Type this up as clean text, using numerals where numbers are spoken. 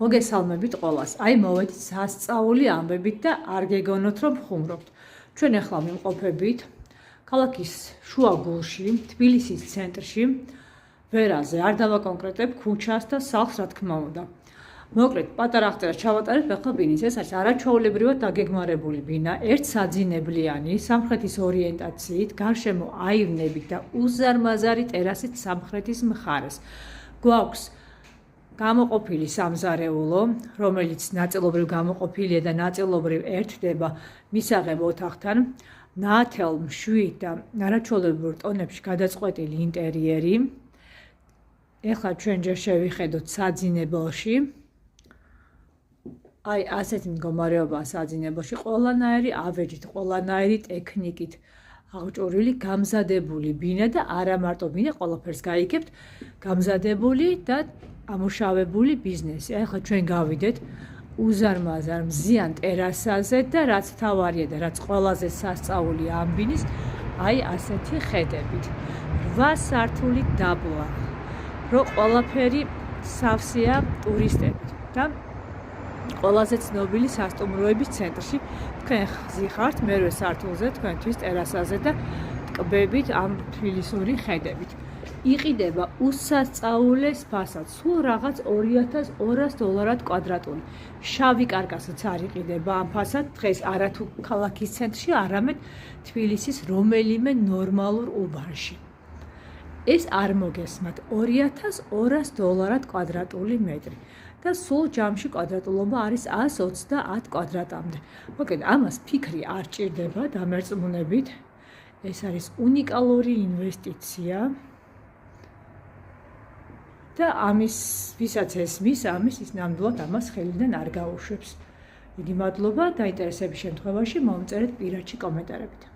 მოგესალმებით ყველას. აი მოვედით სასწაული ამბებით და არ გეგონოთ რომ ხუმრობთ. ჩვენ ახლა ვიმყოფებით ქალაქის შუაგულში, თბილისის ცენტრში, ვერაზე. არ დავაკონკრეტებ ქუჩას და სახლს, რა თქმა უნდა. მოკლედ, პატარა აღწერა ჩავატარებ ახლა ბინის. ეს არის არაჩვეულებრივად დაგეგმარებული ბინა, ერთ საძინებლიანი, სამხრეთის ორიენტაციით, გარშემო აივნებით და უზარმაზარი ტერასით სამხრეთის მხარეს. გვაქვს გამოყოფილი სამზარეულო, რომელიც ნაწილობრივ გამოყოფილია და ნაწილობრივ ერთდება მისაღებ ოთახთან, ნათელ, მშვიდ და არაჩვეულებრივ ტონებში გადაწყვეტილი ინტერიერი. ეხლა ჩვენ ჯერ შევიხედოთ საძინებელში. აი ასეთი მდგომარეობაა საძინებელში, ყველანაირი ავეჯით, ყველანაირი ტექნიკით აღჭურვილი, გამზადებული ბინა და არა მარტო ბინა, ყველაფერს გაიგებთ, გამზადებული და ამუშავებული ბიზნესი. ახლა ჩვენ გავიდეთ უზარმაზარ მზიან ტერასაზე და რაც თავარია და რაც ყველაზე სასწაული ამ ბინის, აი ასეთი ხედებით. 8 სართული დაბლა, რომ ყველაფერი სავსეა ტურისტებით და ყველაზე ცნობილი სასტუმროების ცენტრში. თქვენ ხართ მერვე სართულზე, თქვენთვის ტერასაზე და ტკბებით ამ თბილისური ხედებით. იყიდება უსასწაულეს ფასად, სულ რაღაც $2200 კვადრატული. შავი კარკასიც არ იყიდება ამ ფასად, დღეს არათუ ქალაქის ცენტრში, არამედ თბილისის რომელიმე ნორმალურ უბანში. ეს არ მოგესმათ, $2200 კვადრატული მეტრი. და სულ ჯამში კვადრატულობა არის 130 კვადრატამდე. მოკლედ, ამას ფიქრი არ ჭირდება დამერწმუნებით. ეს არის უნიკალური ინვესტიცია. და ამის, ვისაც ესმის, ის ნამდვილად ამას ხელიდან არ გაუშვებს. დიდი მადლობა, დაინტერესების შემთხვევაში მომწერეთ პირადში კომენტარებით.